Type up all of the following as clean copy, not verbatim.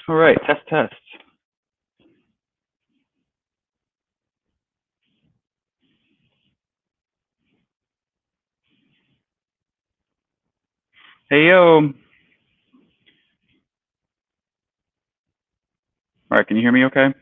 All right, test, test. Hey, yo. All right, can you hear me okay?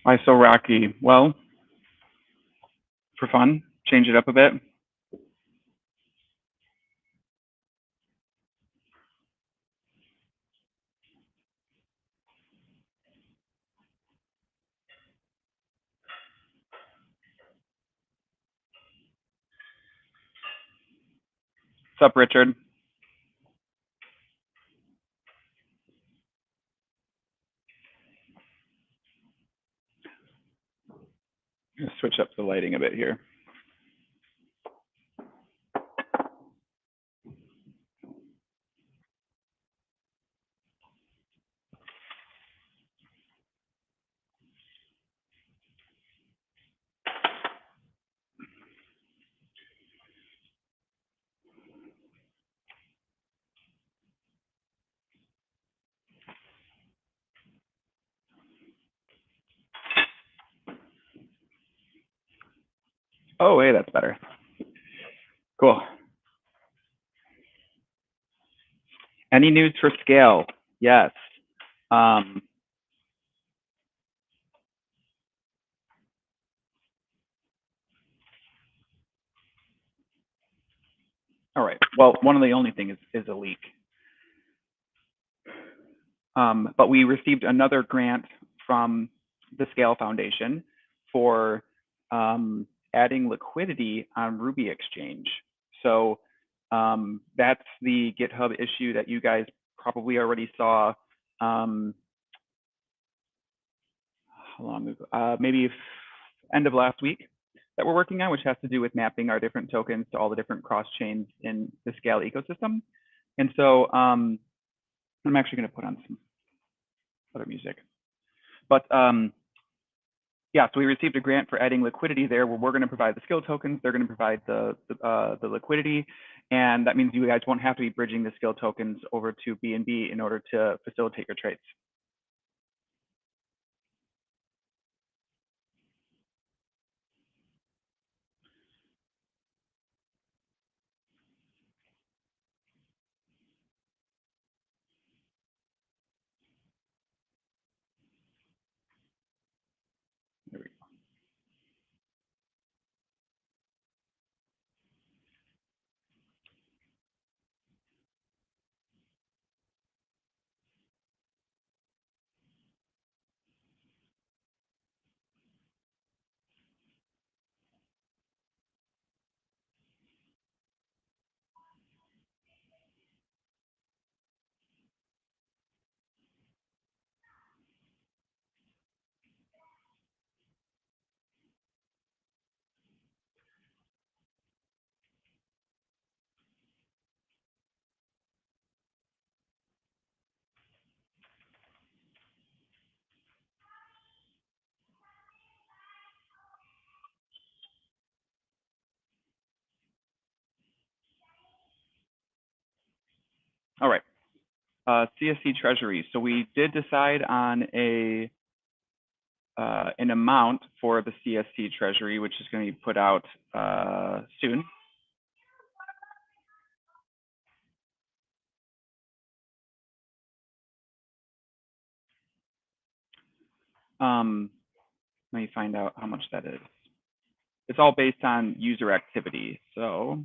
Why so rocky? Well, for fun, change it up a bit. What's up, Richard? Switch up the lighting a bit here. Oh, hey, that's better. Cool. Any news for scale? Yes. All right. Well, one of the only things is a leak. But we received another grant from the Scale Foundation for adding liquidity on Ruby Exchange. So that's the GitHub issue that you guys probably already saw. How long ago? Maybe end of last week that we're working on, which has to do with mapping our different tokens to all the different cross chains in the Scale ecosystem. And so I'm actually going to put on some other music. But Yeah, so we received a grant for adding liquidity there, where we're going to provide the skill tokens, they're going to provide the liquidity, and that means you guys won't have to be bridging the skill tokens over to BNB in order to facilitate your trades. There we go. All right, CSC Treasury. So we did decide on an amount for the CSC Treasury, which is going to be put out soon. Let me find out how much that is. It's all based on user activity. So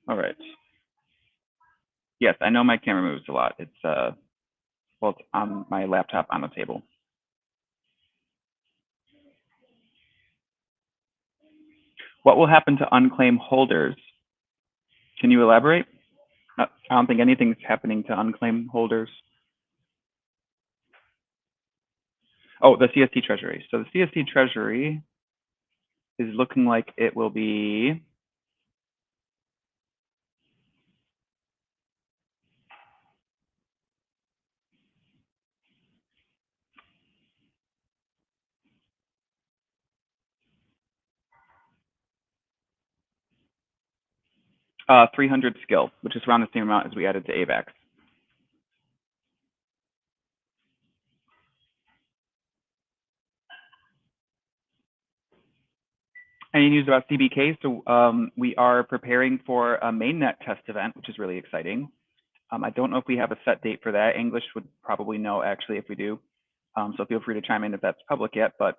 all right. Yes, I know my camera moves a lot. It's well, it's on my laptop on the table. What will happen to unclaimed holders? Can you elaborate? I don't think anything's happening to unclaimed holders. Oh, the CST Treasury. So the CST Treasury is looking like it will be uh, 300 skill, which is around the same amount as we added to AVAX. Any news about CBK? So we are preparing for a mainnet test event, which is really exciting. I don't know if we have a set date for that. English would probably know actually if we do. So feel free to chime in if that's public yet, but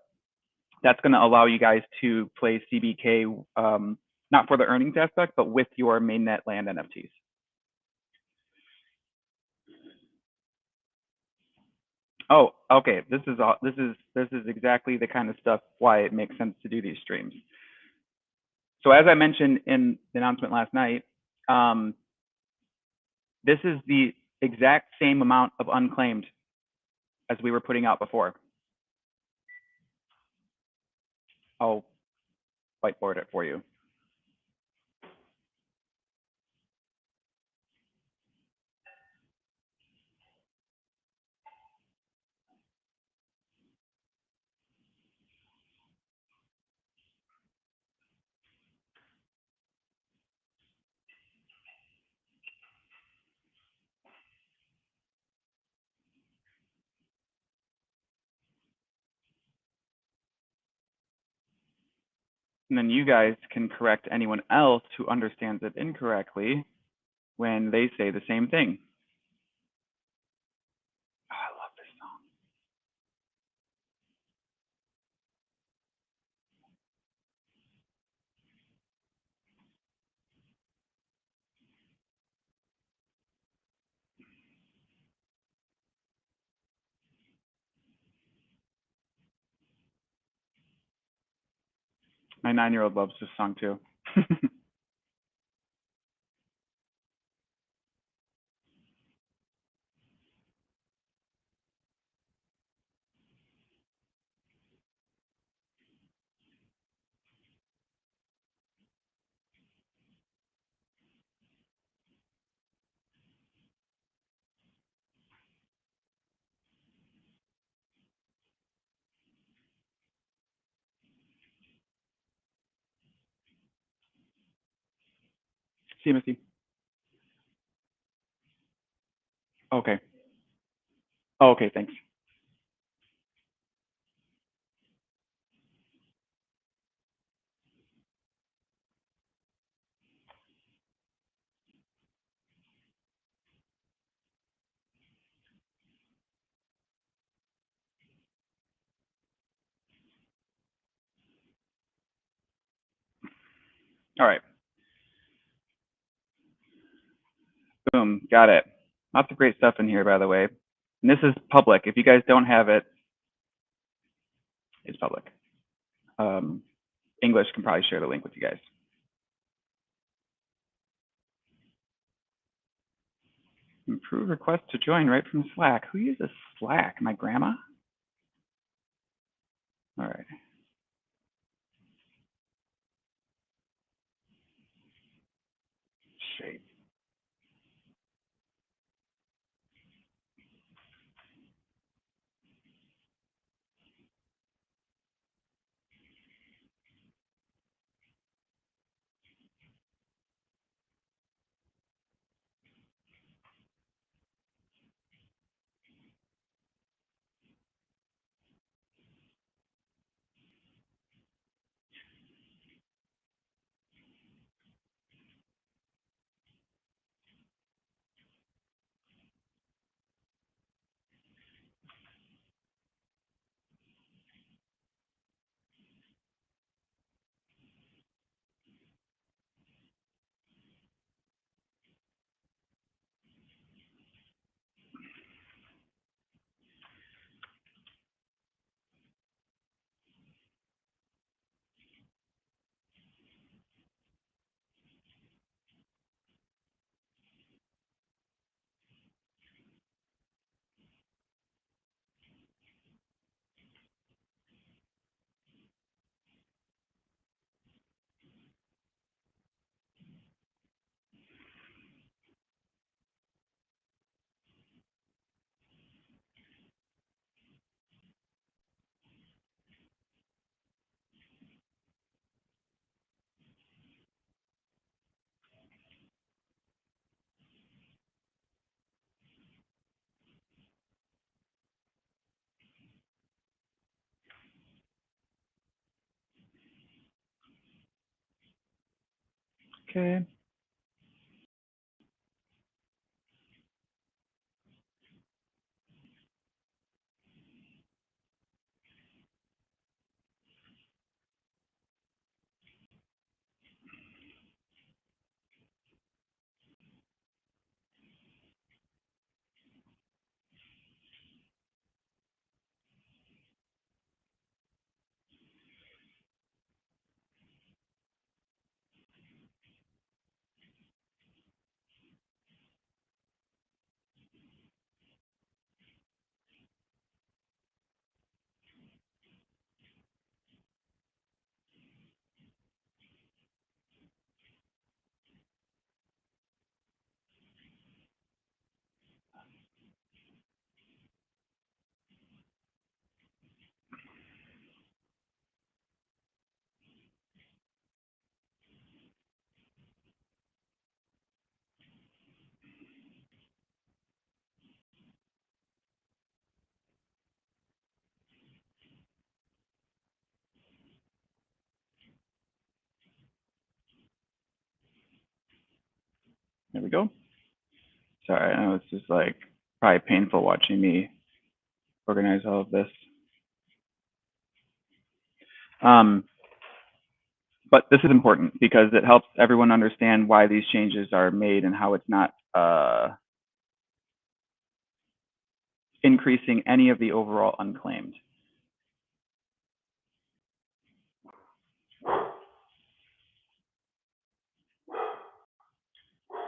that's going to allow you guys to play CBK, not for the earnings aspect, but with your mainnet land NFTs. Oh, okay. This is exactly the kind of stuff why it makes sense to do these streams. So as I mentioned in the announcement last night, this is the exact same amount of unclaimed as we were putting out before. I'll whiteboard it for you. And then you guys can correct anyone else who understands it incorrectly when they say the same thing. Oh, I love this song. My 9-year-old loves this song too. Timothy. Okay. Oh, okay, thanks. All right. Boom. Got it. Lots of great stuff in here, by the way. And this is public. If you guys don't have it, it's public. English can probably share the link with you guys. Improve request to join right from Slack. Who uses Slack? My grandma? All right. Shape. Okay. There we go. Sorry, I know it's just like probably painful watching me organize all of this. But this is important because it helps everyone understand why these changes are made and how it's not increasing any of the overall unclaimed.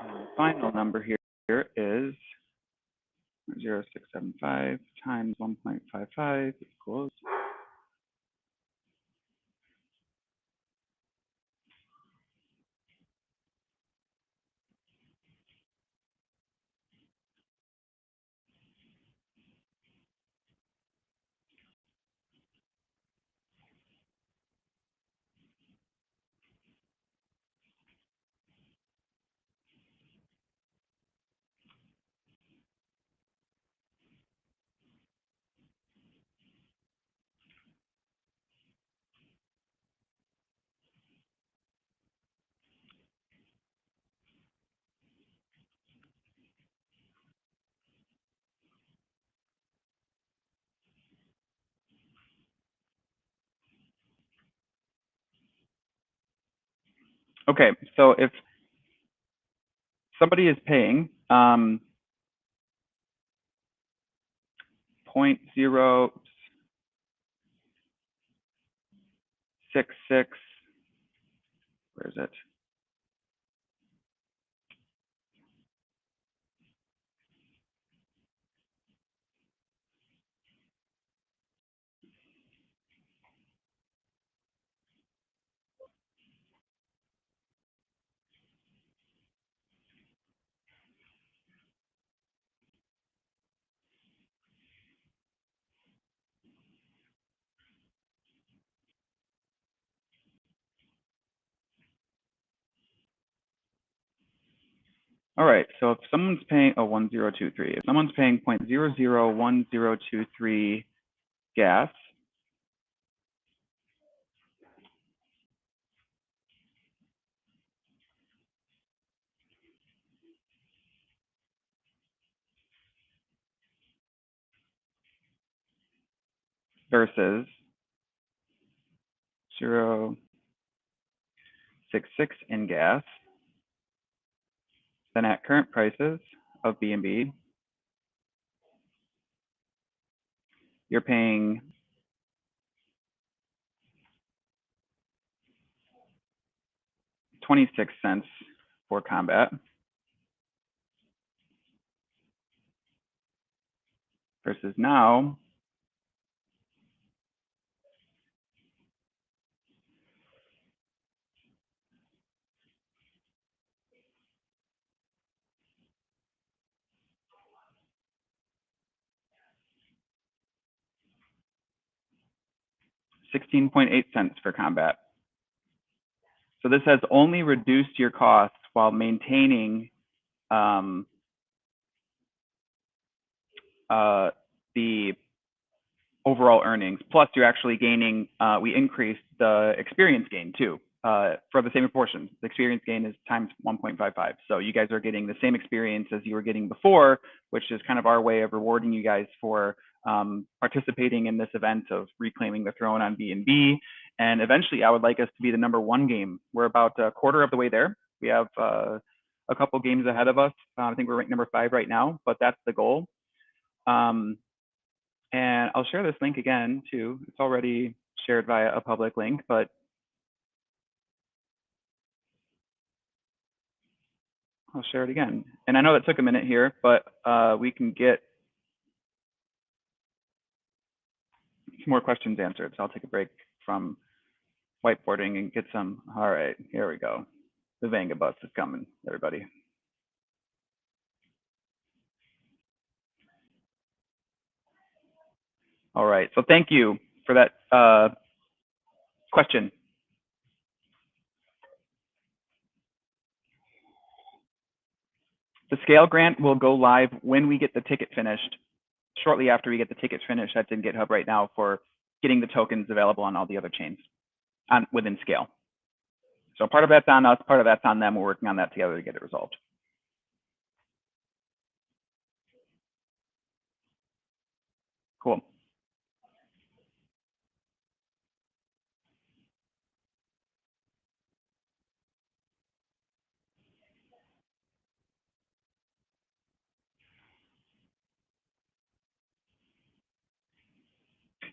And the final number here is 0.0675 times 1.55 equals Okay, so if somebody is paying 0.066, where is it? All right, so if someone's paying 1023, if someone's paying 0.001023 gas, versus 0.066 in gas, then at current prices of B&B, you're paying 26 cents for combat, versus now 16.8 cents for combat. So this has only reduced your costs while maintaining the overall earnings. Plus, you're actually gaining. We increased the experience gain too for the same proportion. The experience gain is times 1.55. So you guys are getting the same experience as you were getting before, which is kind of our way of rewarding you guys for participating in this event of reclaiming the throne on B&B. And eventually, I would like us to be the #1 game. We're about a quarter of the way there. We have a couple games ahead of us. I think we're ranked #5 right now, but that's the goal. And I'll share this link again too. It's already shared via a public link, but I'll share it again. And I know that took a minute here, but we can get some more questions answered. So I'll take a break from whiteboarding and get some. All right, here we go. The Vanga bus is coming, everybody. All right, so thank you for that question. The scale grant will go live when we get the ticket finished, shortly after we get the tickets finished. That's in GitHub right now for getting the tokens available on all the other chains within scale. So part of that's on us, part of that's on them. We're working on that together to get it resolved. Cool.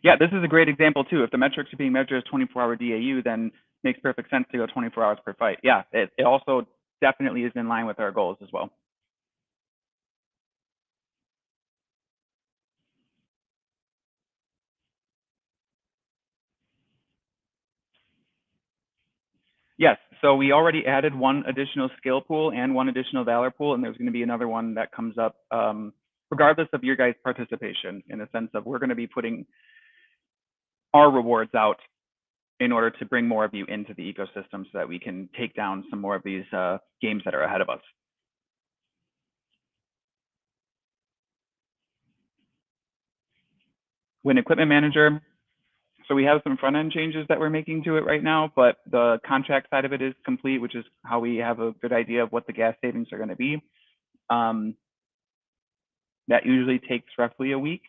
Yeah, this is a great example too. If the metrics are being measured as 24-hour DAU, then makes perfect sense to go 24 hours per fight. Yeah, it also definitely is in line with our goals as well. Yes, so we already added one additional skill pool and one additional valor pool, and there's going to be another one that comes up regardless of your guys' participation, in the sense of we're going to be putting our rewards out in order to bring more of you into the ecosystem so that we can take down some more of these games that are ahead of us. When equipment manager, so we have some front end changes that we're making to it right now, but the contract side of it is complete, which is how we have a good idea of what the gas savings are going to be. That usually takes roughly a week.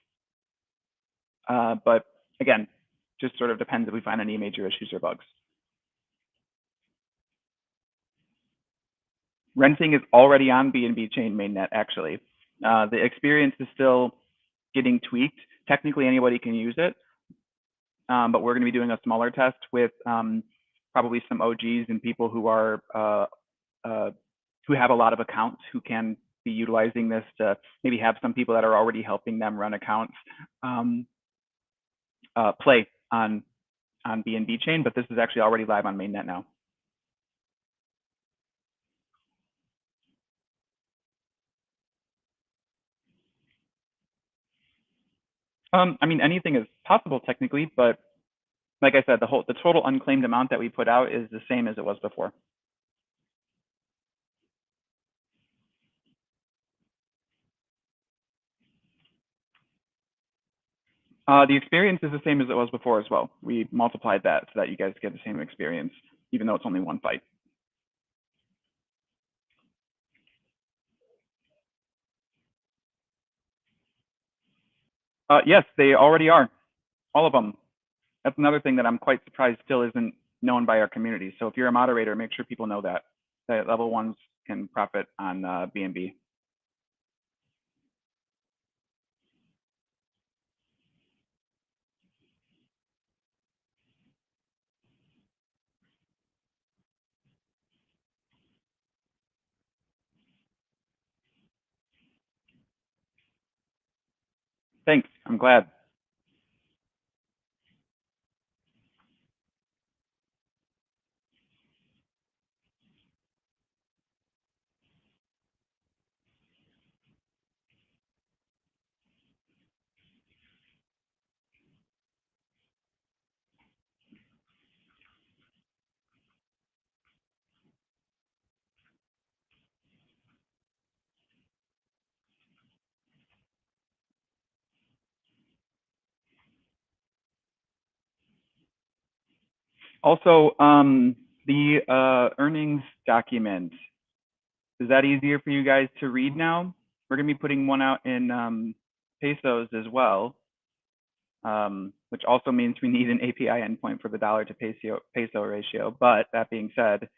But again, just sort of depends if we find any major issues or bugs. Renting is already on BNB chain mainnet, actually. The experience is still getting tweaked. Technically, anybody can use it, but we're going to be doing a smaller test with probably some OGs and people who are who have a lot of accounts who can be utilizing this to maybe have some people that are already helping them run accounts play on BNB chain, but this is actually already live on mainnet now. I mean, anything is possible technically, but like I said, the total unclaimed amount that we put out is the same as it was before. The experience is the same as it was before as well. We multiplied that so that you guys get the same experience, even though it's only one fight. Yes, they already are, all of them. That's another thing that I'm quite surprised still isn't known by our community. So if you're a moderator, make sure people know that level ones can profit on BNB. Thanks, I'm glad. Also, the earnings document, is that easier for you guys to read now? We're going to be putting one out in pesos as well, which also means we need an API endpoint for the dollar to peso ratio. But that being said,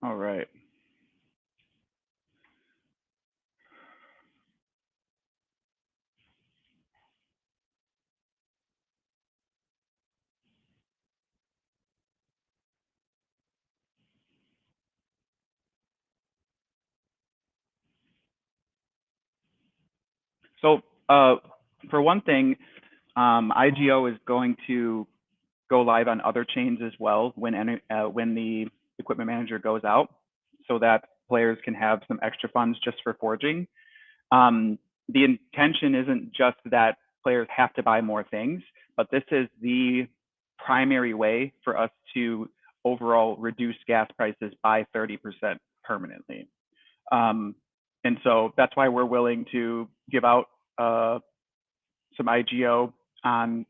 all right. So for one thing, IGO is going to go live on other chains as well when the equipment manager goes out, so that players can have some extra funds just for forging. The intention isn't just that players have to buy more things, but this is the primary way for us to overall reduce gas prices by 30% permanently. And so that's why we're willing to give out some IGO on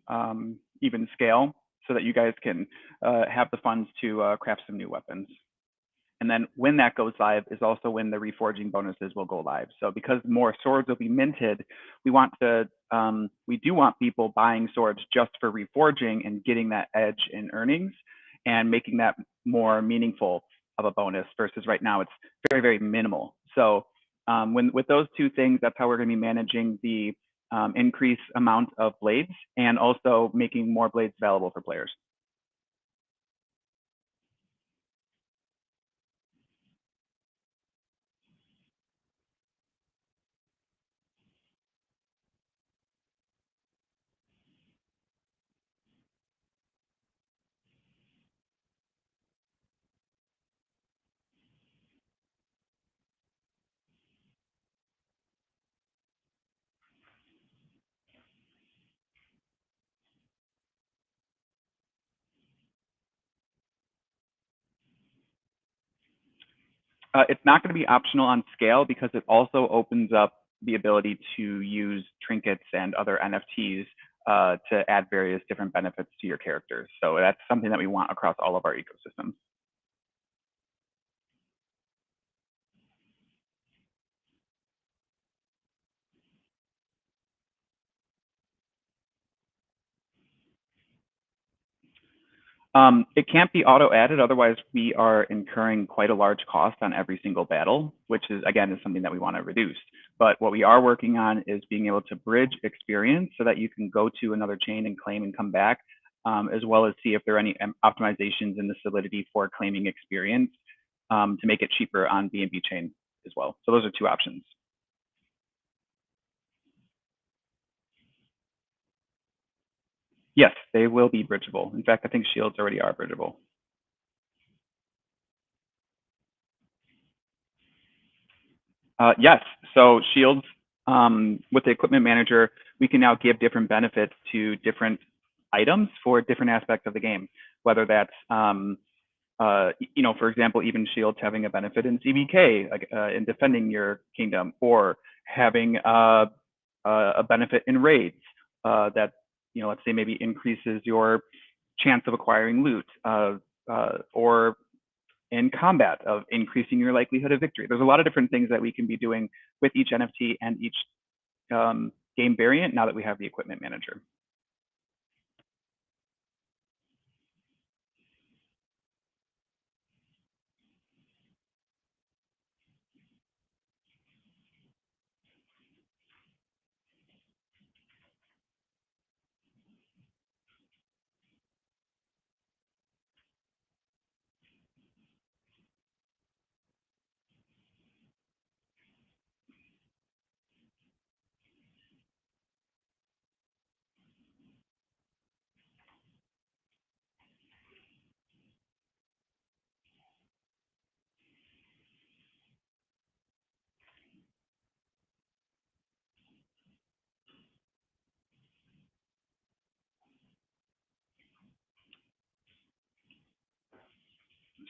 even scale so that you guys can have the funds to craft some new weapons. And then when that goes live is also when the reforging bonuses will go live. So because more swords will be minted, we do want people buying swords just for reforging and getting that edge in earnings and making that more meaningful of a bonus versus right now it's very, very minimal. So with those two things, that's how we're going to be managing the increased amount of blades and also making more blades available for players. It's not going to be optional on scale because it also opens up the ability to use trinkets and other NFTs to add various different benefits to your characters. So that's something that we want across all of our ecosystems. It can't be auto added, otherwise we are incurring quite a large cost on every single battle, which is again is something that we want to reduce. But what we are working on is being able to bridge experience so that you can go to another chain and claim and come back, as well as see if there are any optimizations in the Solidity for claiming experience to make it cheaper on BNB chain as well. So those are two options. Yes, they will be bridgeable. In fact, I think shields already are bridgeable. Yes, so shields with the equipment manager, we can now give different benefits to different items for different aspects of the game, whether that's for example, even shields having a benefit in CBK, like in defending your kingdom, or having a benefit in raids that, let's say maybe increases your chance of acquiring loot, or in combat of increasing your likelihood of victory. There's a lot of different things that we can be doing with each NFT and each game variant now that we have the equipment manager.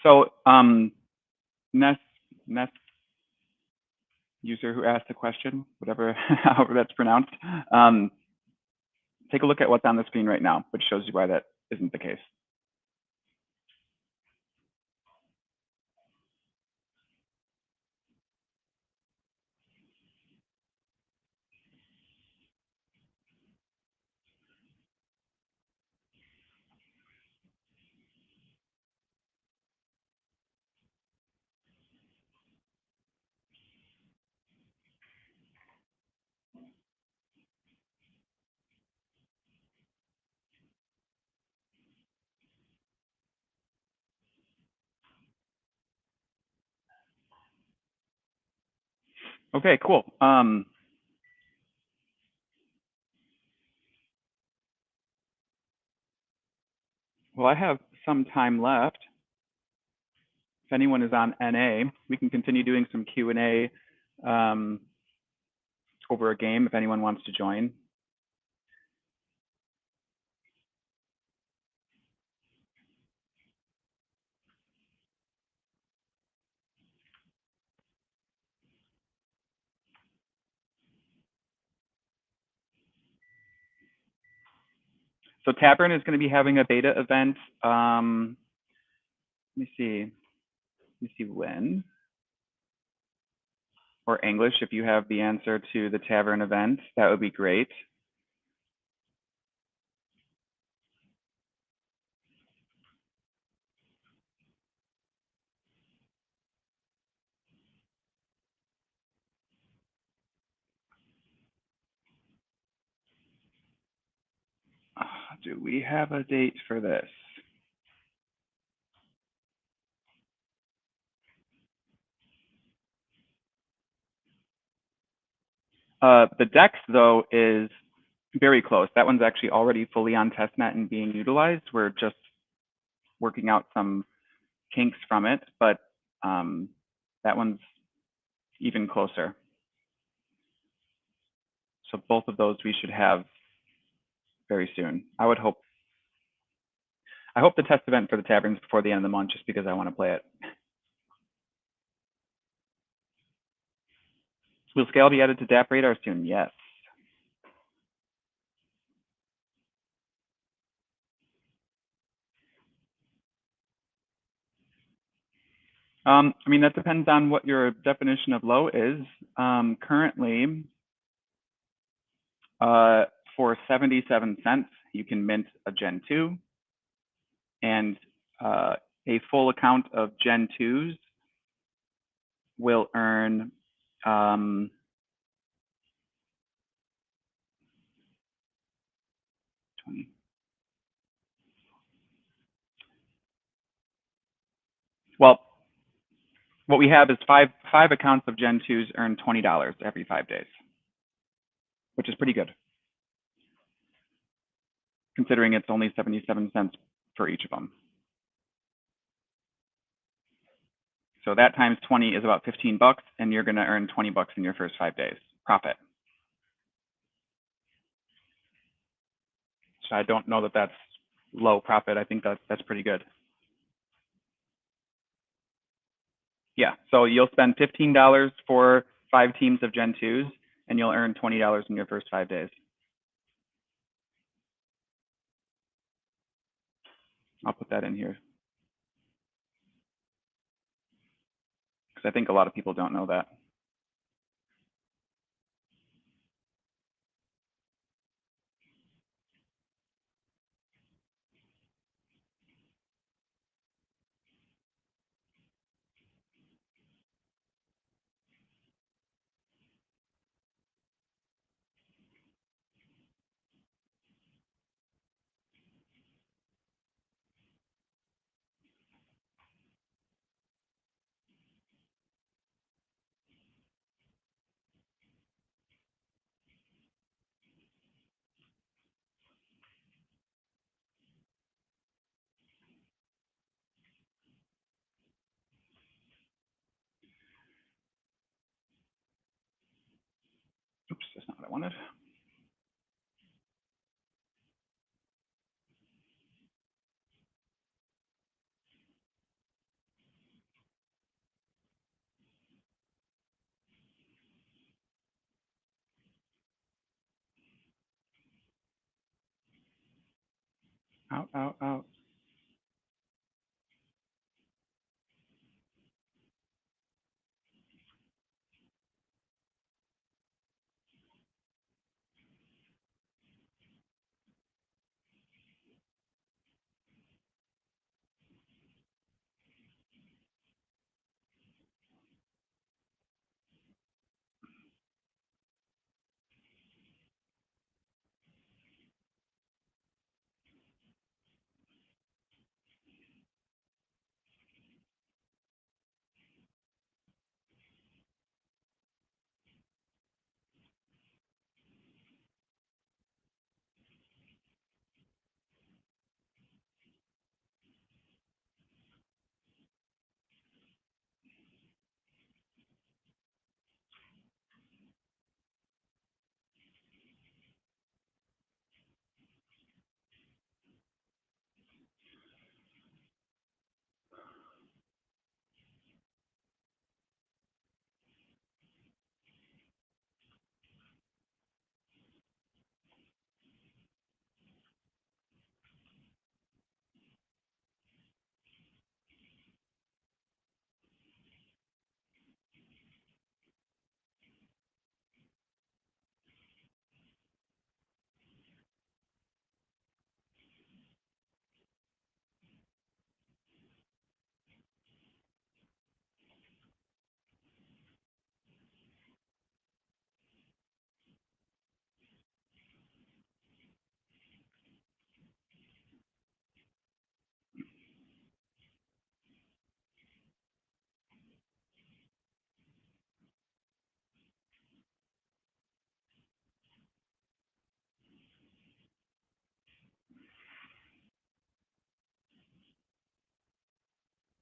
So Ness user who asked the question, whatever, however that's pronounced, take a look at what's on the screen right now, which shows you why that isn't the case. Okay, cool. Well, I have some time left. If anyone is on NA, we can continue doing some Q&A over a game if anyone wants to join. So Tavern is going to be having a beta event. Let me see when. Or English, if you have the answer to the Tavern event, that would be great. Do we have a date for this? The DEX, though, is very close. That one's actually already fully on testnet and being utilized. We're just working out some kinks from it, but that one's even closer. So both of those we should have very soon. I hope the test event for the taverns before the end of the month, just because I want to play it. Will Scale be added to DApp radar soon? Yes. I mean, that depends on what your definition of low is. Currently, for 77 cents, you can mint a Gen 2, and a full account of Gen 2s will earn 20. Well, what we have is five accounts of Gen 2s earn $20 every 5 days, which is pretty good, considering it's only 77 cents for each of them. So that times 20 is about 15 bucks, and you're going to earn 20 bucks in your first 5 days profit. So I don't know that that's low profit. I think that's pretty good. Yeah, so you'll spend $15 for 5 teams of Gen 2s, and you'll earn $20 in your first 5 days. I'll put that in here, because I think a lot of people don't know that. Oops, that's not what I wanted. Out.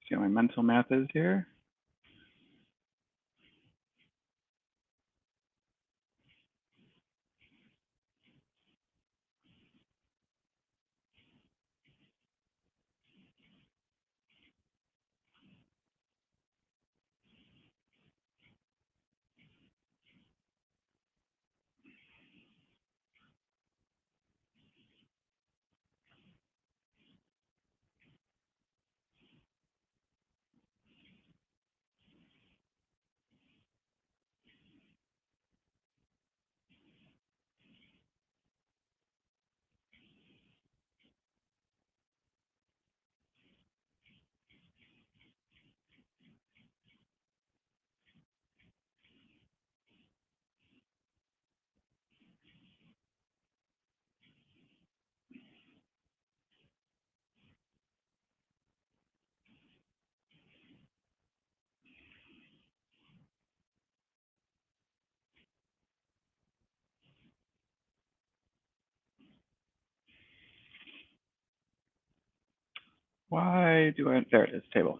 See how my mental math is here. Why do I, there it is, table.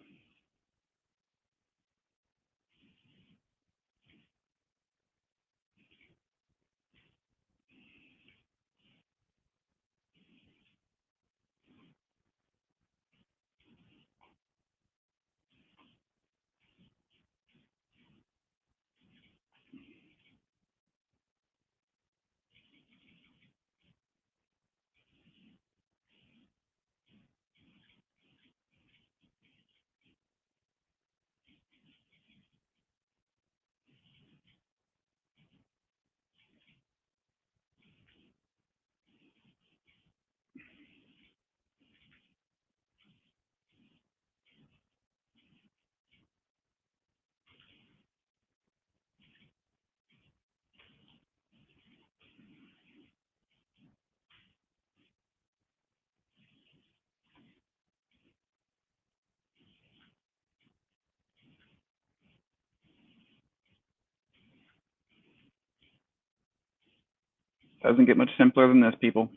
Doesn't get much simpler than this, people.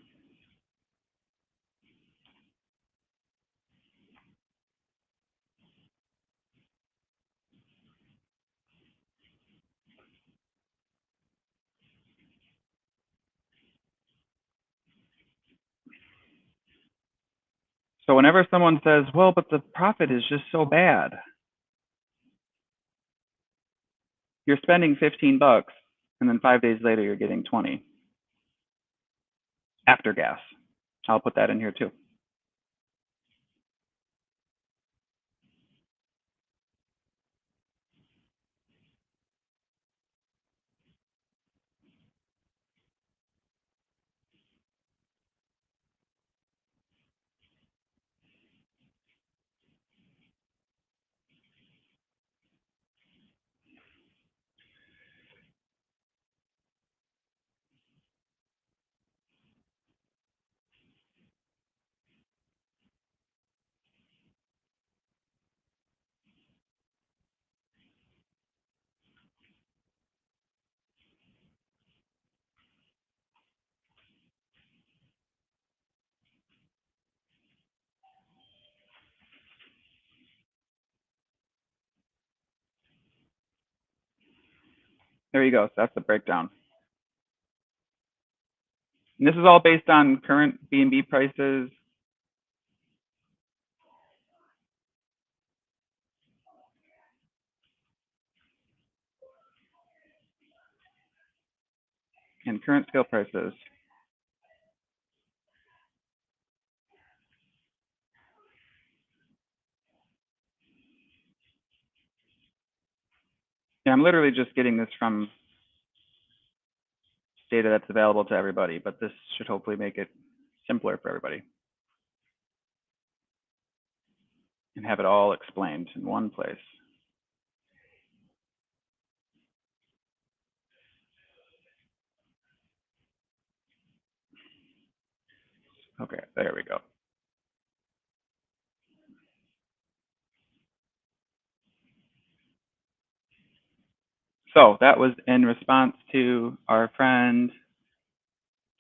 So whenever someone says, well, but the profit is just so bad, you're spending 15 bucks and then 5 days later you're getting 20 after gas. I'll put that in here too. There you go. So that's the breakdown. And this is all based on current B&B prices. And current scale prices. Yeah, I'm literally just getting this from data that's available to everybody, but this should hopefully make it simpler for everybody and have it all explained in one place. Okay, there we go. So that was in response to our friend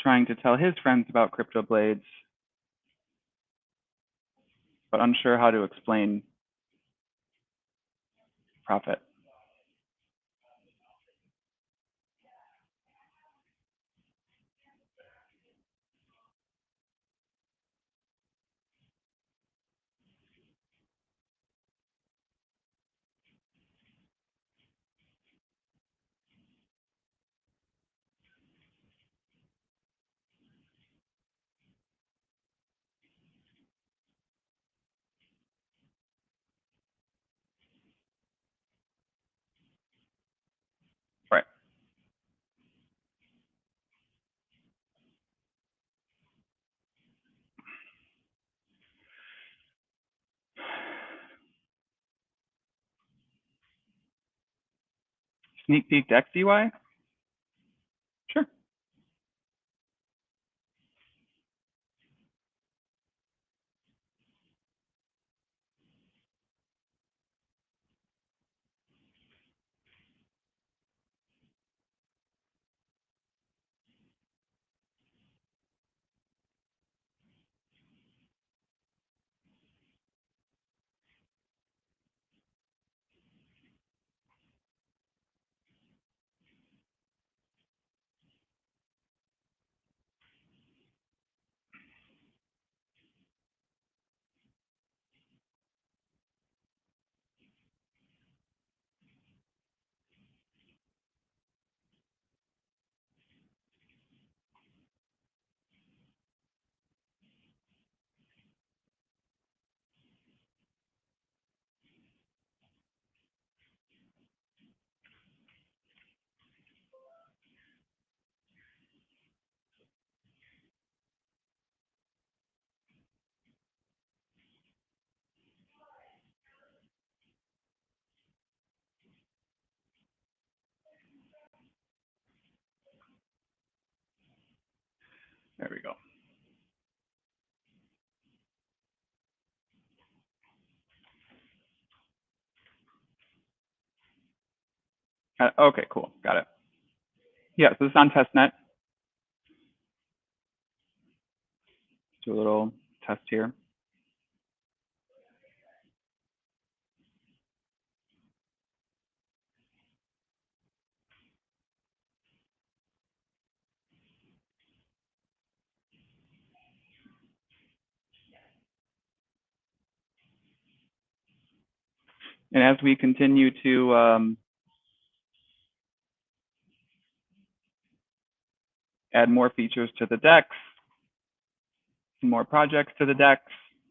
trying to tell his friends about CryptoBlades, but unsure how to explain profit. Right. Sneak peek Dex UI? Sure. There we go. Okay, cool. Got it. Yeah, so this is on testnet. Do a little test here. And as we continue to add more features to the DEX, more projects to the DEX,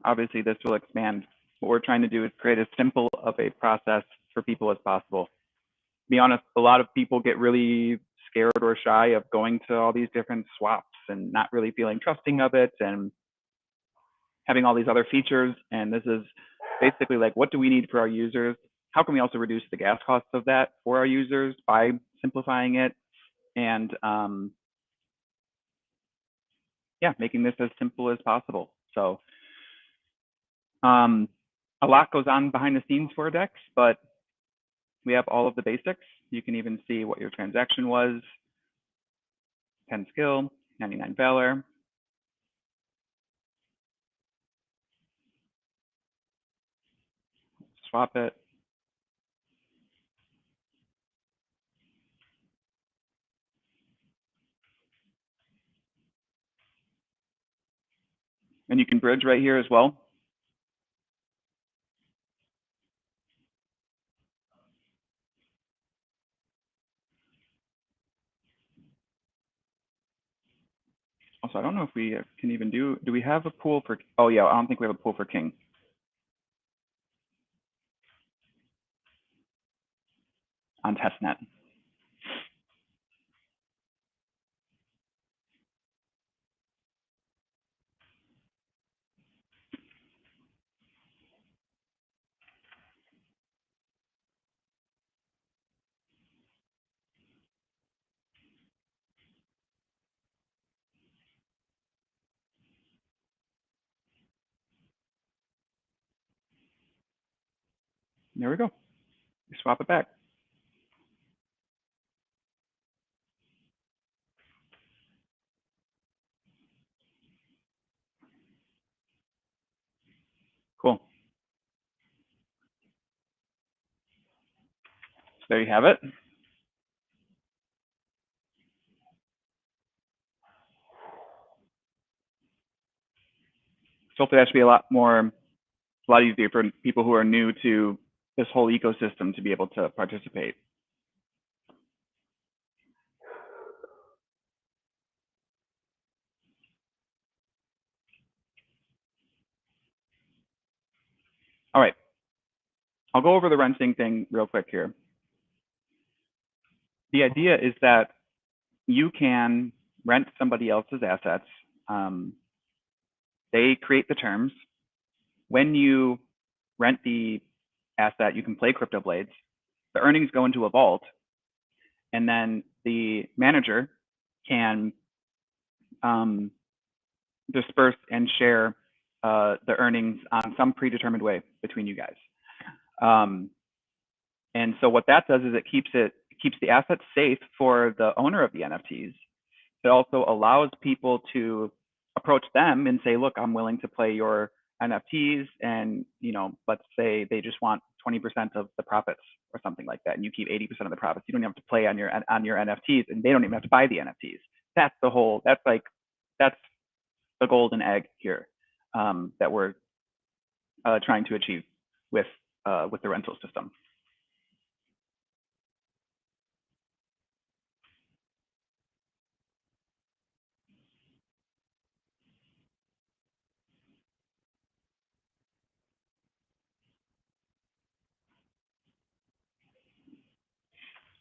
obviously this will expand. What we're trying to do is create as simple of a process for people as possible. To be honest, a lot of people get really scared or shy of going to all these different swaps and not really feeling trusting of it and having all these other features. And this is basically like, what do we need for our users? How can we also reduce the gas costs of that for our users by simplifying it? And yeah, making this as simple as possible. So a lot goes on behind the scenes for DEX, but we have all of the basics. You can even see what your transaction was, 10 skill, 99 valor. Swap it. And you can bridge right here as well. Also, I don't know if we can even do we have a pool for, oh yeah, I don't think we have a pool for king. On testnet. There we go. We swap it back. Cool. there you have it. So hopefully that should be a lot easier for people who are new to this whole ecosystem to be able to participate. All right, I'll go over the renting thing real quick here. The idea is that you can rent somebody else's assets. They create the terms. When you rent the asset, you can play CryptoBlades. The earnings go into a vault, and then the manager can disperse and share the earnings on some predetermined way between you guys. And so what that does is it keeps the assets safe for the owner of the NFTs. It also allows people to approach them and say, look, I'm willing to play your NFTs, and let's say they just want 20% of the profits or something like that, and you keep 80% of the profits. You don't have to play on your NFTs, and they don't even have to buy the NFTs. That's the golden egg here that we're trying to achieve with the rental system.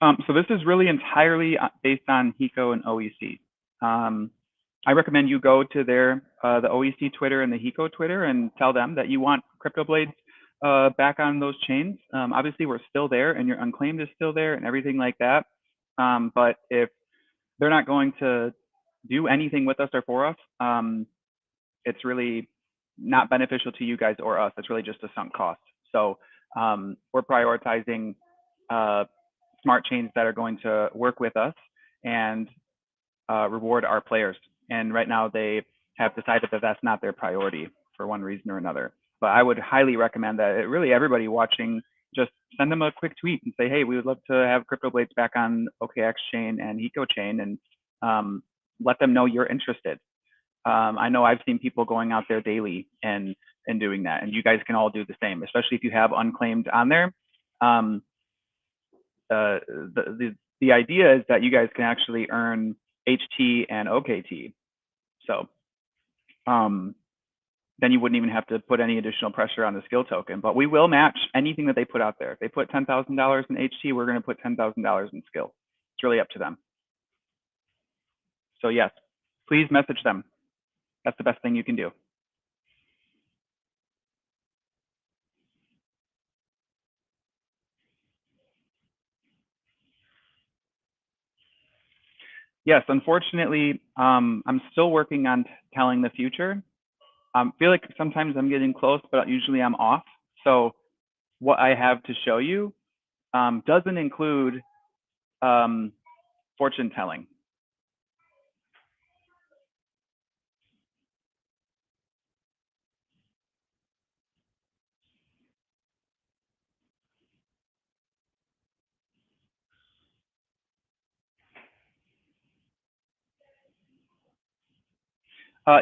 So this is really entirely based on HECO and OEC. I recommend you go to the OEC Twitter and the HECO Twitter and tell them that you want CryptoBlades back on those chains. Obviously, we're still there, and your unclaimed is still there, and everything like that. But if they're not going to do anything with us or for us, it's really not beneficial to you guys or us. It's really just a sunk cost. So we're prioritizing smart chains that are going to work with us and reward our players. And right now they have decided that that's not their priority for one reason or another. But I would highly recommend that really everybody watching just send them a quick tweet and say, hey, we would love to have CryptoBlades back on OKX chain and HECO chain, and let them know you're interested. I know I've seen people going out there daily and doing that, and you guys can all do the same, especially if you have unclaimed on there. The idea is that you guys can actually earn HT and OKT. So then you wouldn't even have to put any additional pressure on the skill token. But we will match anything that they put out there. If they put $10,000 in HT, we're going to put $10,000 in skill. It's really up to them. So yes, please message them. That's the best thing you can do. Yes, unfortunately, I'm still working on telling the future. I feel like sometimes I'm getting close, but usually I'm off. So what I have to show you doesn't include fortune telling.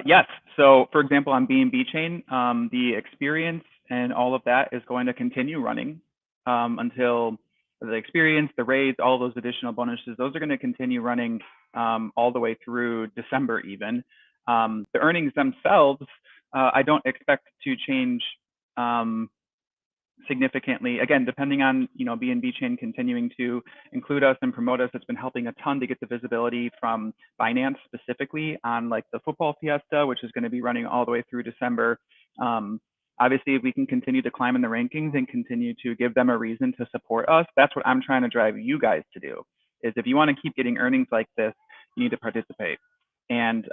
Yes. So for example, on BNB chain, the experience and all of that is going to continue running until the experience, the raids, all those additional bonuses, those are going to continue running all the way through December even. The earnings themselves, I don't expect to change significantly. Again, depending on BNB chain continuing to include us and promote us, it's been helping a ton to get the visibility from Binance specifically on like the football fiesta, which is going to be running all the way through December. Obviously, if we can continue to climb in the rankings and continue to give them a reason to support us, that's what I'm trying to drive you guys to do. Is if you want to keep getting earnings like this, you need to participate. And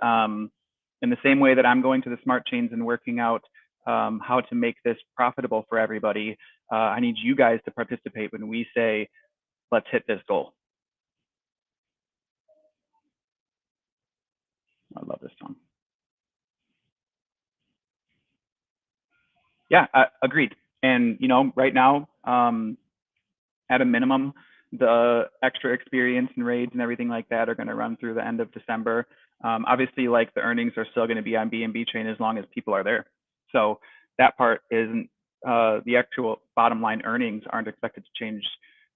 in the same way that I'm going to the smart chains and working out how to make this profitable for everybody, I need you guys to participate when we say, let's hit this goal. I love this song. Yeah, agreed. And right now, at a minimum, the extra experience and raids and everything like that are going to run through the end of December. Obviously, like the earnings are still going to be on BNB chain as long as people are there. So that part isn't the actual bottom line earnings aren't expected to change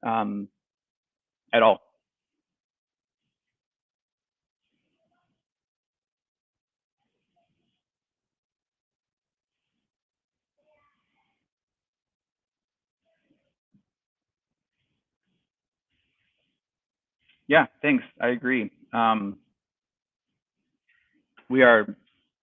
at all. Yeah, thanks. I agree. We are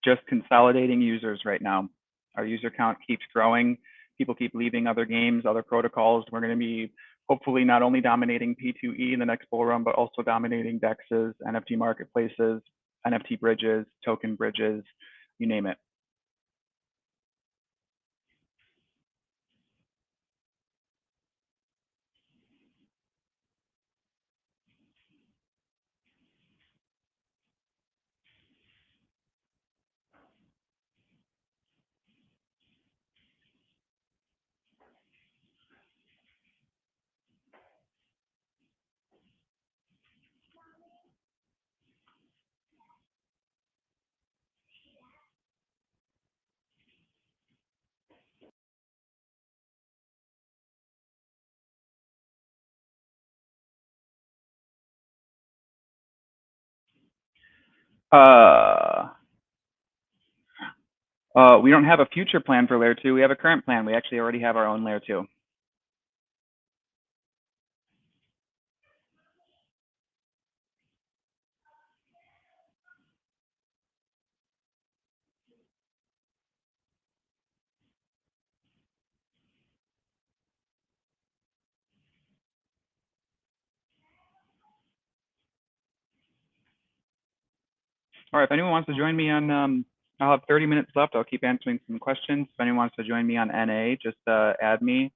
just consolidating users right now. Our user count keeps growing. People keep leaving other games, other protocols. We're going to be hopefully not only dominating P2E in the next bull run, but also dominating DEXs, NFT marketplaces, NFT bridges, token bridges, you name it. We don't have a future plan for layer 2. We have a current plan. We actually already have our own layer 2. All right, if anyone wants to join me on, I'll have 30 minutes left. I'll keep answering some questions. If anyone wants to join me on NA, just add me.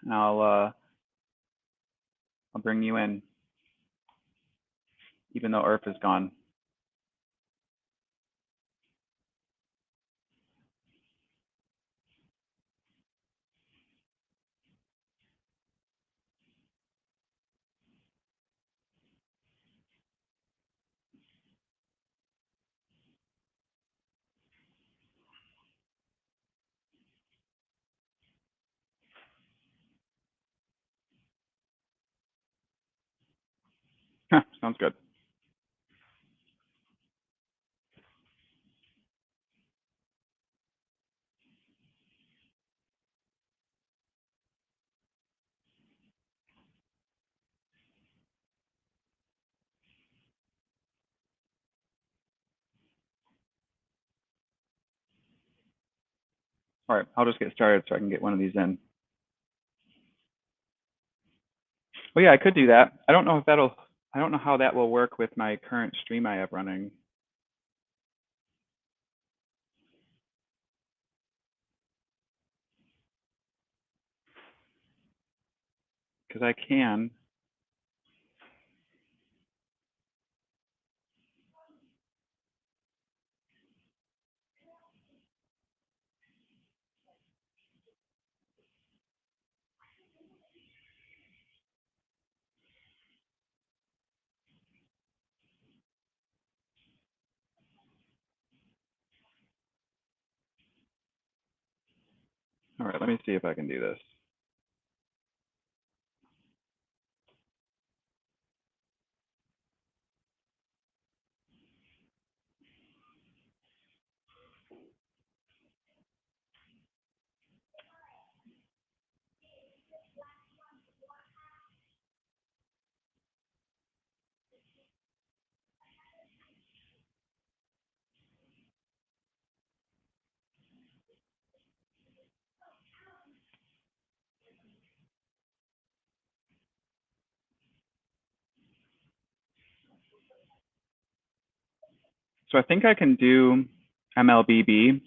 And I'll bring you in, even though Earth is gone. Sounds good. All right, I'll just get started so I can get one of these in. Oh yeah, I could do that. I don't know how that will work with my current stream I have running. Because I can. All right, let me see if I can do this. So I think I can do MLBB,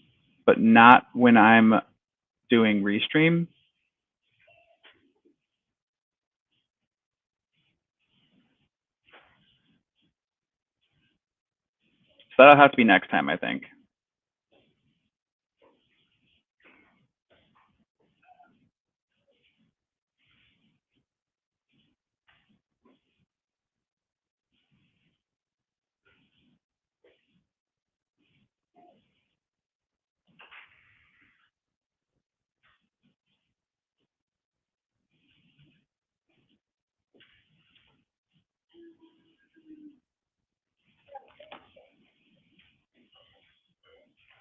but not when I'm doing restream. So that'll have to be next time, I think.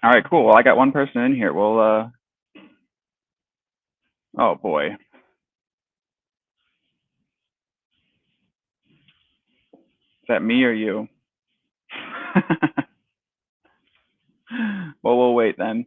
All right, cool. Well, I got one person in here. Well, oh boy. Is that me or you? Well, we'll wait then.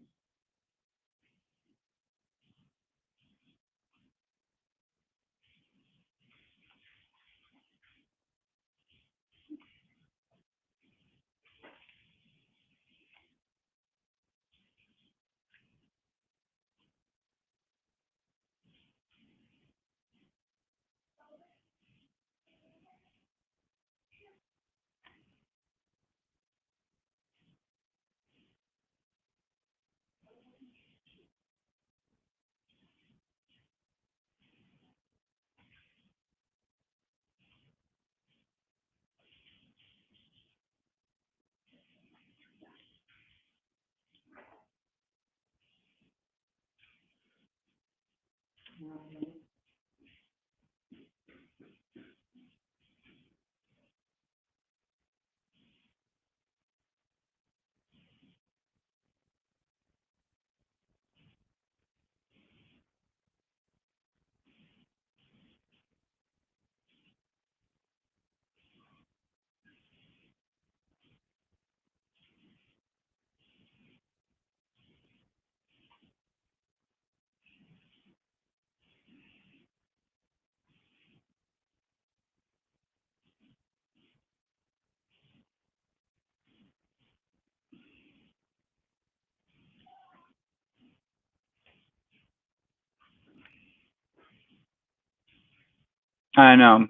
I know.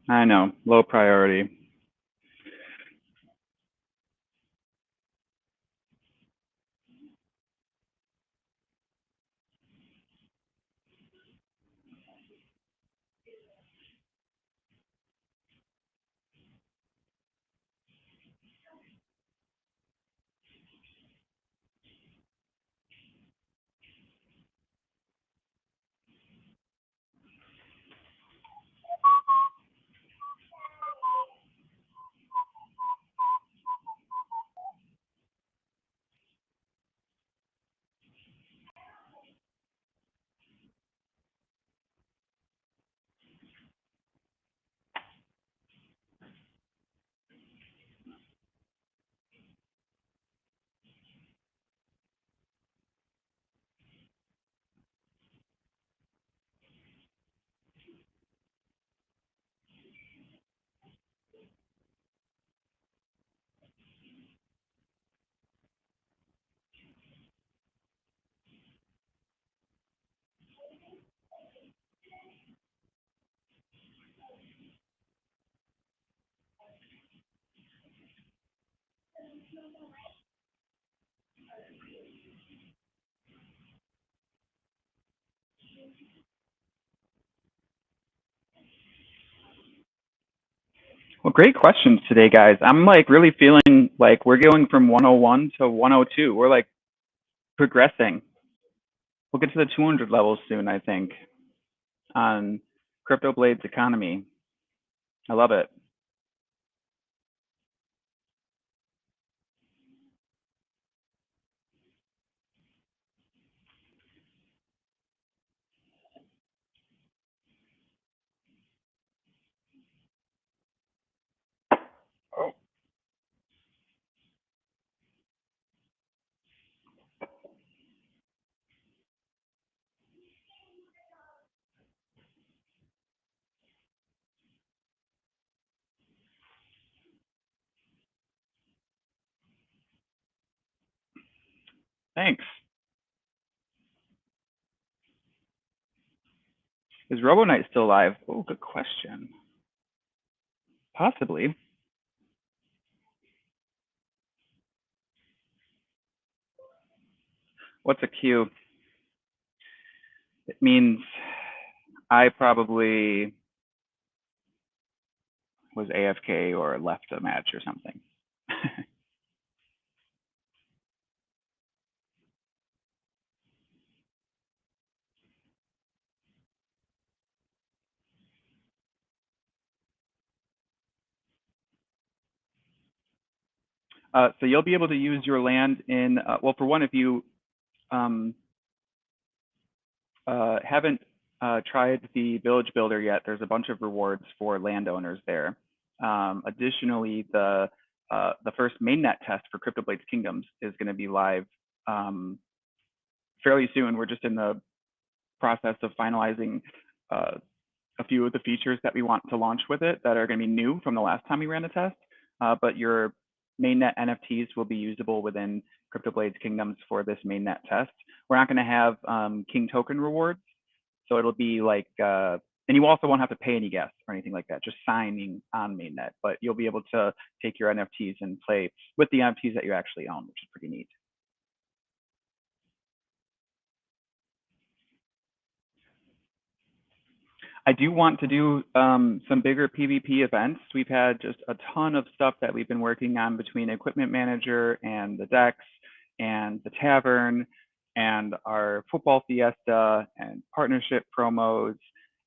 I know. Low priority. Well, great questions today, guys. I'm like really feeling like we're going from 101 to 102. We're like progressing. We'll get to the 200 levels soon, I think, on CryptoBlades economy. I love it. Oh, thanks. Is Robo Knight still alive? Oh, good question. Possibly. What's a queue? It means I probably was AFK or left a match or something. So you'll be able to use your land in, well, for one, if you haven't tried the Village Builder yet, there's a bunch of rewards for landowners there. Additionally, the first mainnet test for CryptoBlades Kingdoms is going to be live fairly soon. We're just in the process of finalizing a few of the features that we want to launch with it that are going to be new from the last time we ran the test. But your mainnet NFTs will be usable within CryptoBlades Kingdoms for this mainnet test. We're not going to have King token rewards, so it'll be like, and you also won't have to pay any gas or anything like that, just signing on mainnet. But you'll be able to take your NFTs and play with the NFTs that you actually own, which is pretty neat. I do want to do some bigger PvP events. We've had just a ton of stuff that we've been working on between Equipment Manager and the Dex and the Tavern and our football fiesta and partnership promos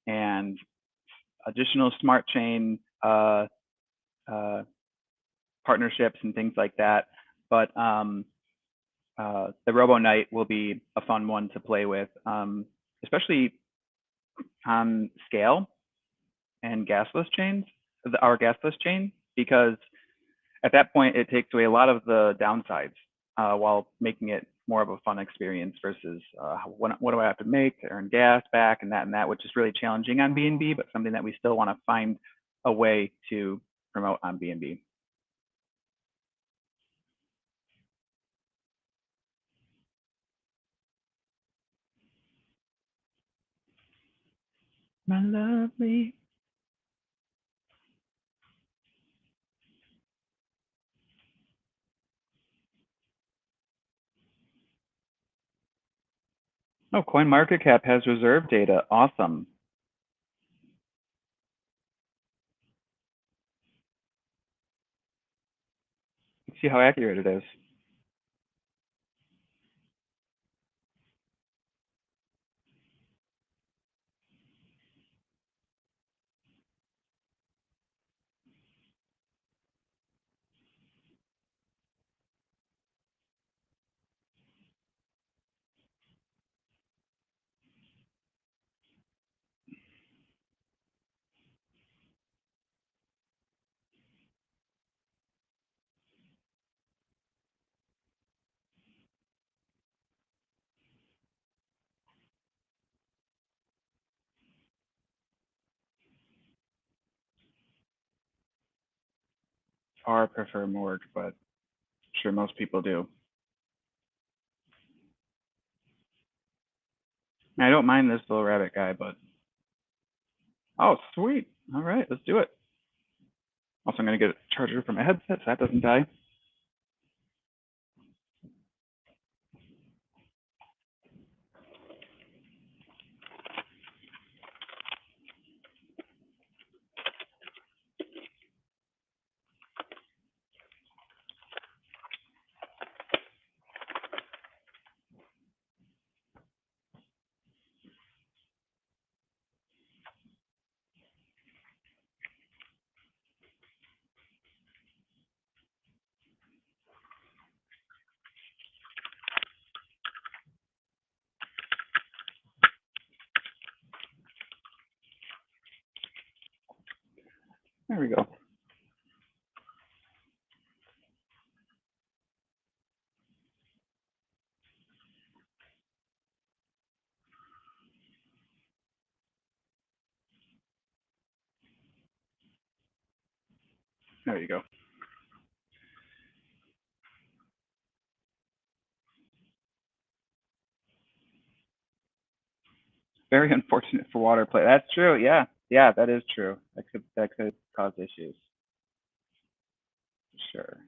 and additional smart chain partnerships and things like that. But the Robo Knight will be a fun one to play with, especially on scale and gasless chains, our gasless chain, because at that point it takes away a lot of the downsides while making it more of a fun experience versus what do I have to make to earn gas back and that, which is really challenging on BNB, but something that we still want to find a way to promote on BNB. My lovely. Oh, Coinmarketcap has reserve data. Awesome. Let's see how accurate it is. I prefer Morg, but I'm sure most people do. I don't mind this little rabbit guy, but oh, sweet. All right, let's do it. Also, I'm going to get a charger for my headset so that doesn't die. There we go. There you go. Very unfortunate for water play. That's true. Yeah, yeah, that is true. That could cause issues. Sure.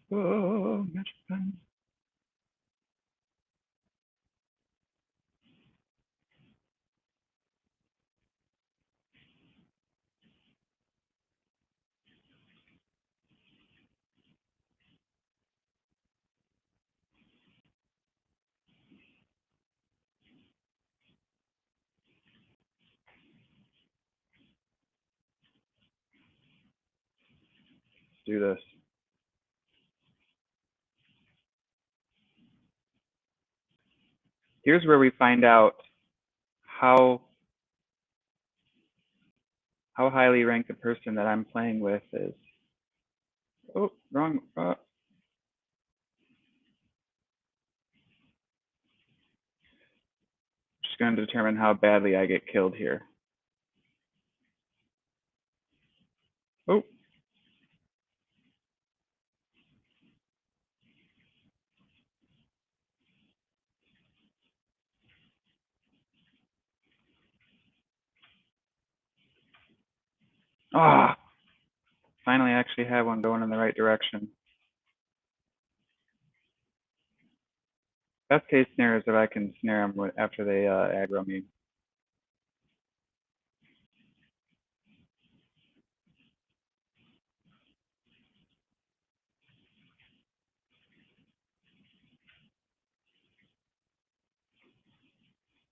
Oh, magic pen. Let's do this. Here's where we find out how highly ranked the person that I'm playing with is. Oh, wrong. Just going to determine how badly I get killed here. Oh. Ah. Finally, I actually have one going in the right direction. Best case scenario is if I can snare them after they aggro me.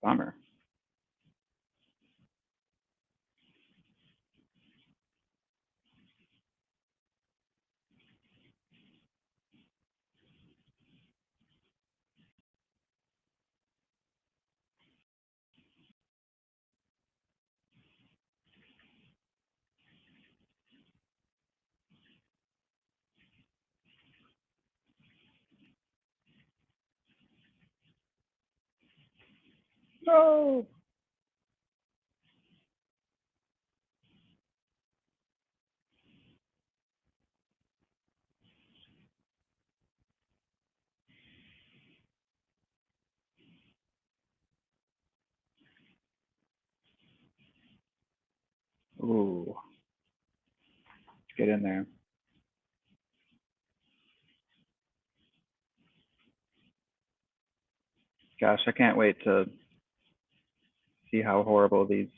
Bummer. No. Ooh. Let's get in there. Gosh, I can't wait to see how horrible these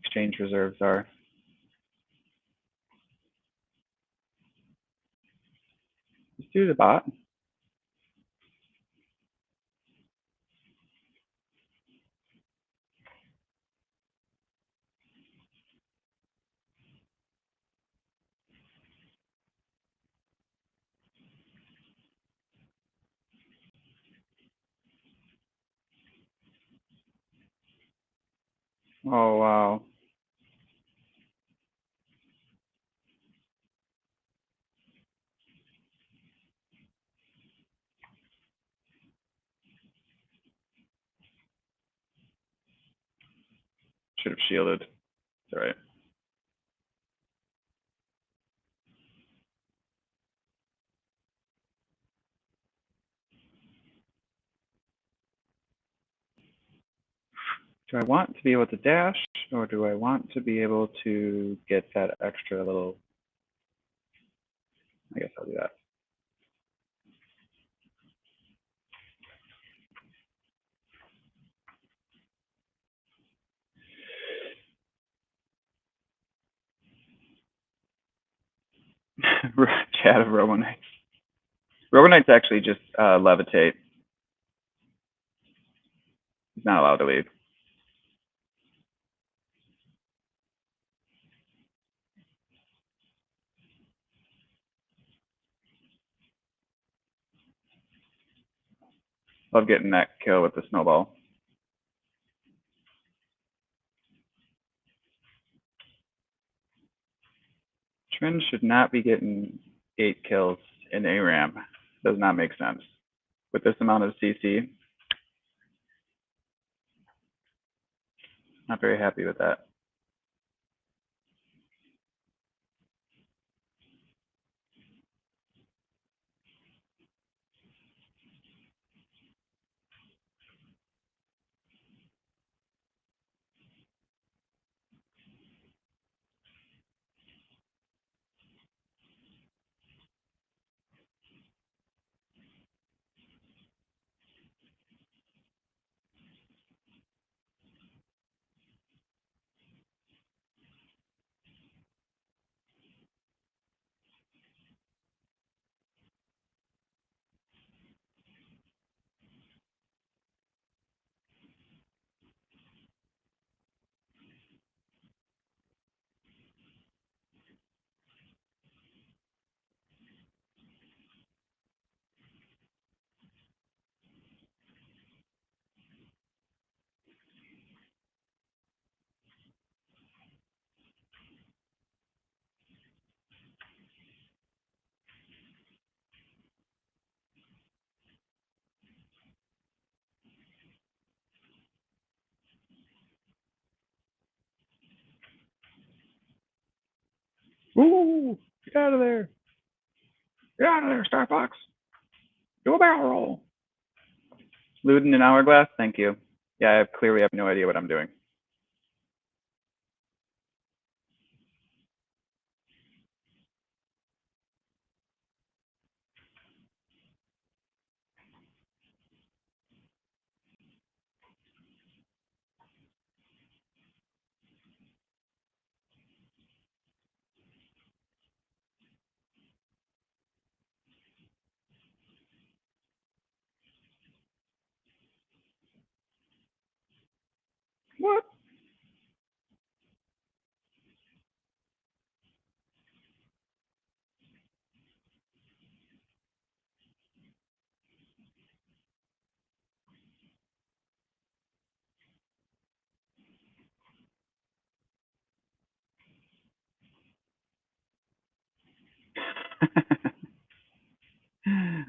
exchange reserves are. Let's do the bot. Oh, wow. Should have shielded. It's all right. Do I want to be able to dash, or do I want to be able to get that extra little? I guess I'll do that. Chat of Robonites. Robonites actually just levitate. He's not allowed to leave. Love getting that kill with the snowball. Trin should not be getting 8 kills in ARAM. Does not make sense. With this amount of CC, not very happy with that. Ooh, get out of there. Get out of there, Starbucks. Do a barrel roll. Luden and Hourglass, thank you. Yeah, I clearly have no idea what I'm doing. What?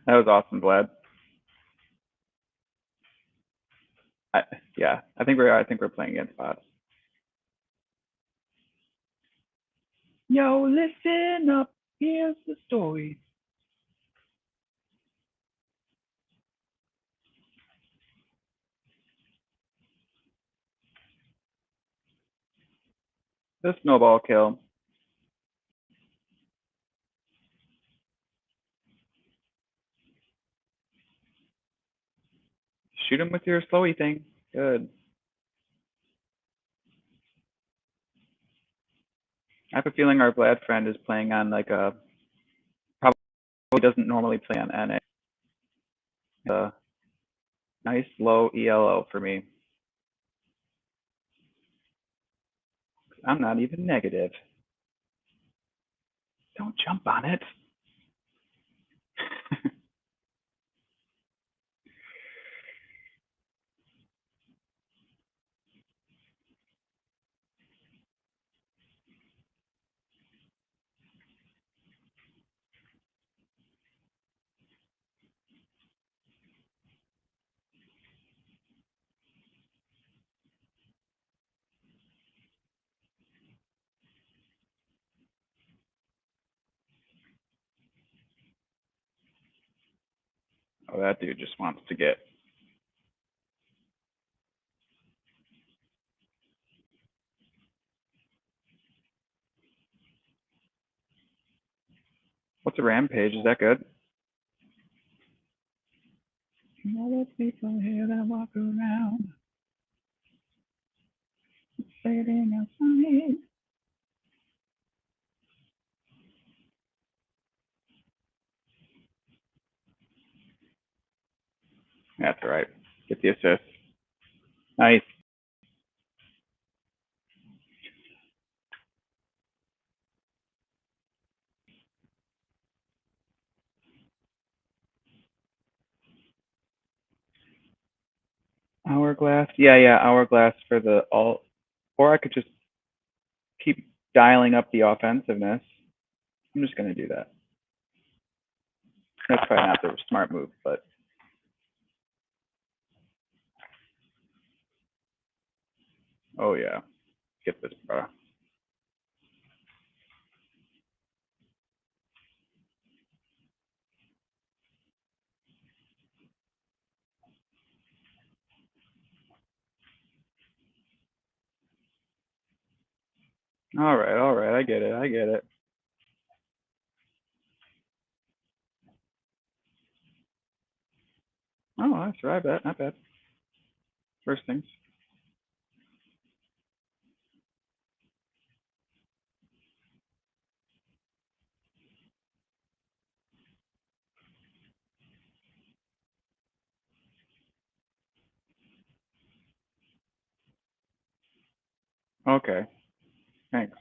That was awesome, Vlad. Yeah, I think we're playing against bots. Yo, listen up. Here's the story. The snowball kill. Shoot him with your slowy thing. Good. I have a feeling our Vlad friend is playing on like a probably doesn't normally play on NA. Nice low ELO for me. I'm not even negative. Don't jump on it. Oh, that dude just wants to get. What's a rampage? Is that good? All the people here that walk around, sitting outside. That's all right. Get the assist. Nice. Hourglass. Yeah, Hourglass for the alt. Or I could just keep dialing up the offensiveness. I'm just going to do that. That's probably not the smart move, but oh yeah, get this, bro. All right, I get it. Oh, that's right, not bad. First things. Okay, thanks.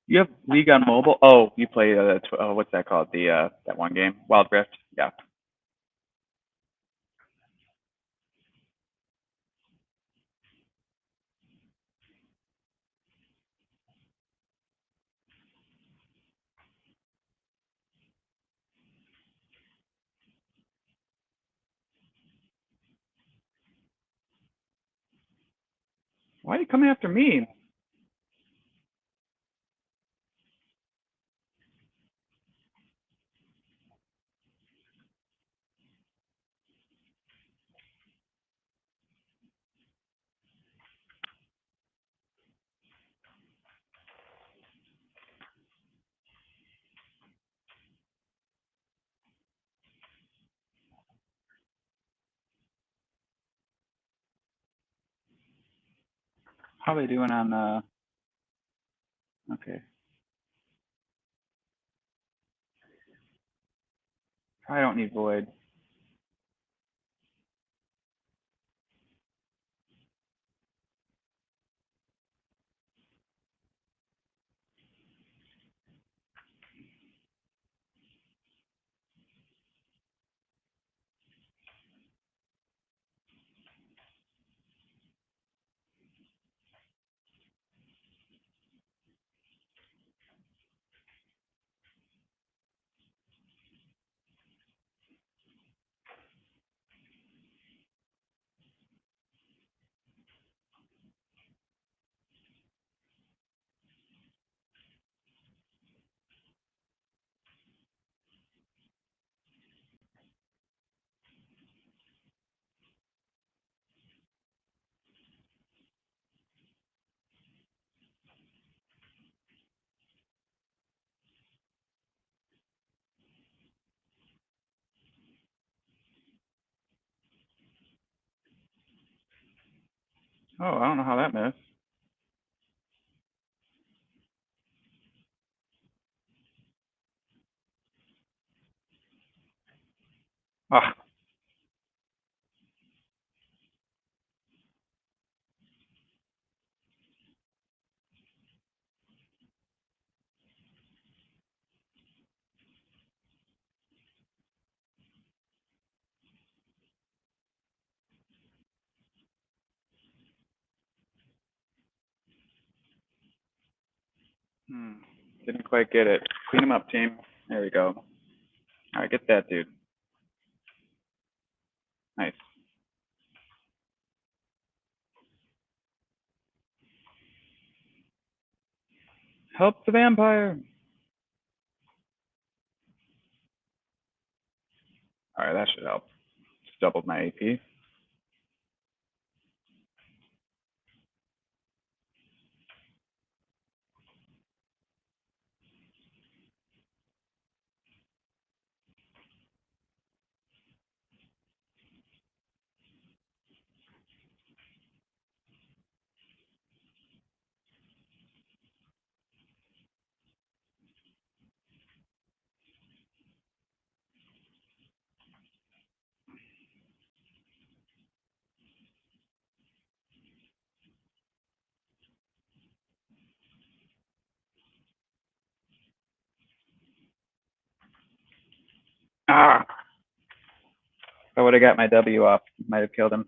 You have League on mobile? Oh, you play what's that called? The that one game, Wild Rift. Yeah. Why are you coming after me? How are they doing on? Okay. I don't need void. Oh, I don't know how that missed. Ah, didn't quite get it. Clean him up, team. There we go. All right, get that dude. Nice. Help the vampire. All right, that should help. Just doubled my AP. Ah, if I would have got my W off, might have killed him.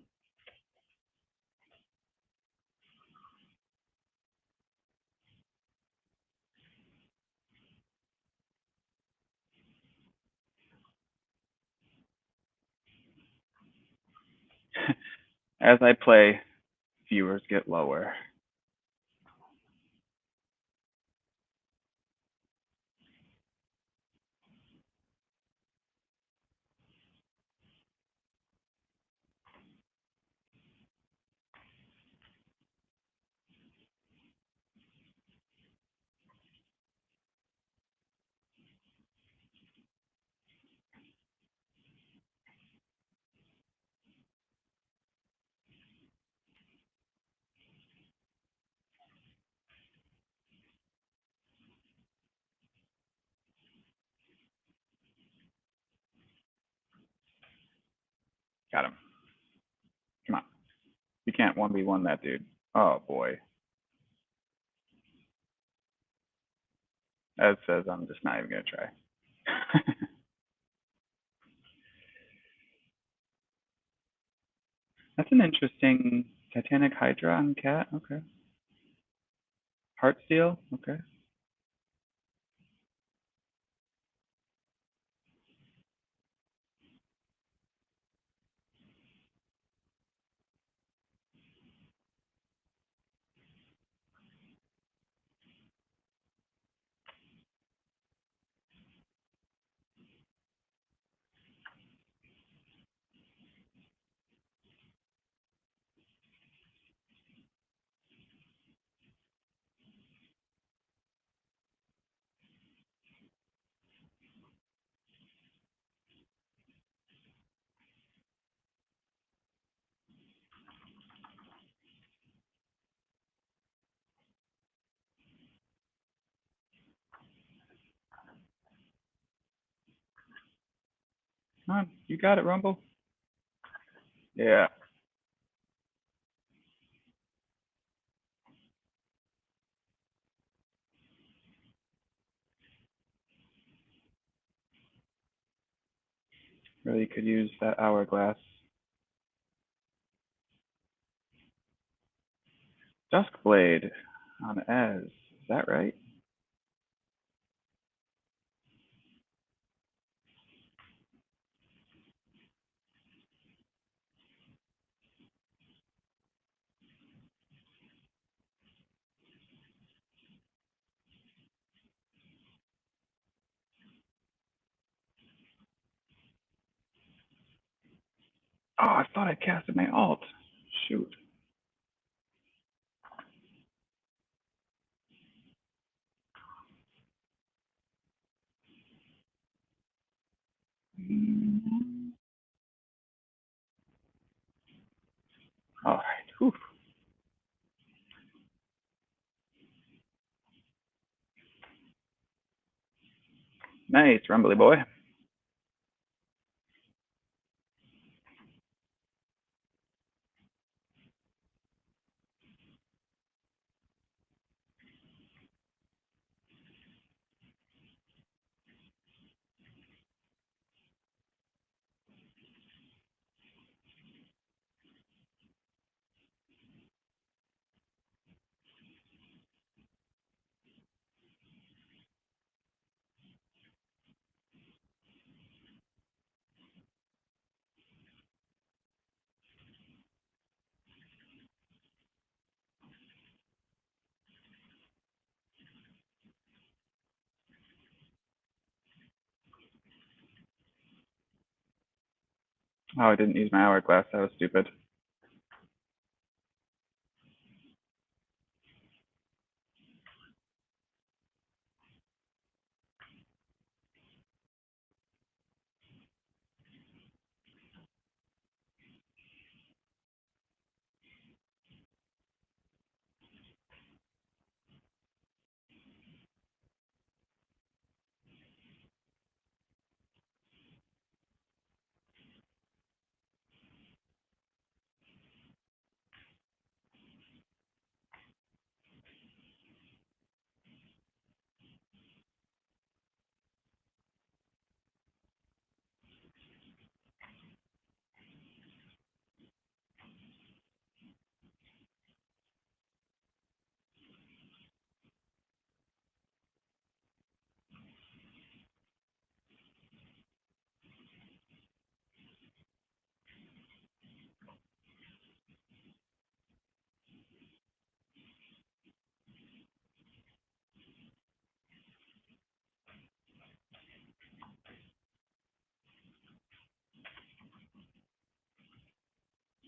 As I play, viewers get lower. Got him. Come on. You can't 1v1 that dude. Oh, boy. As says, I'm just not even gonna try. That's an interesting Titanic Hydra on cat. Okay. Heart Steel. Okay. Come on, you got it, Rumble. Yeah. Really could use that hourglass. Duskblade on Ez. Is that right? Oh, I thought I casted my alt. Shoot. All right. Whew. Nice, Rumbly boy. Oh, I didn't use my hourglass. That was stupid.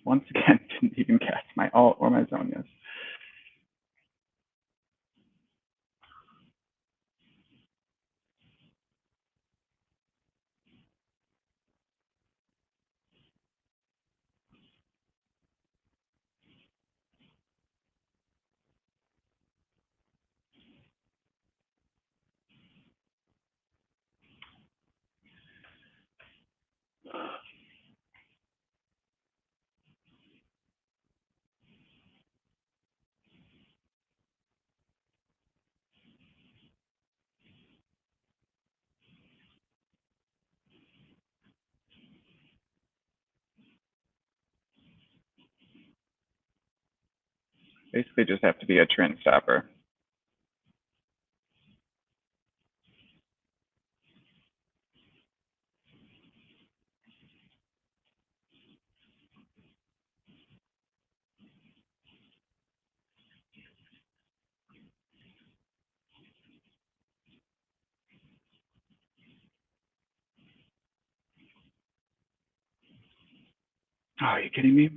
Once again, didn't even cast my alt or my Zonias. Basically just have to be a trend stopper. Oh, are you kidding me?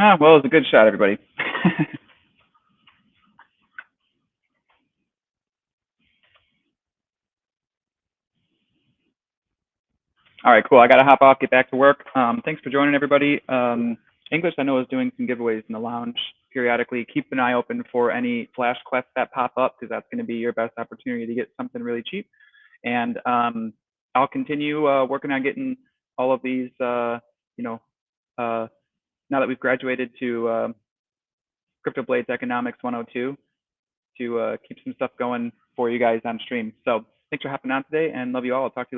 Ah, well, it was a good shot, everybody. All right, cool. I got to hop off, get back to work. Thanks for joining, everybody. English, I know, is doing some giveaways in the lounge periodically. Keep an eye open for any flash quests that pop up, because that's going to be your best opportunity to get something really cheap. And I'll continue working on getting all of these, you know, now that we've graduated to CryptoBlades Economics 102, to keep some stuff going for you guys on stream. So thanks for hopping on today, and love you all. I'll talk to you later.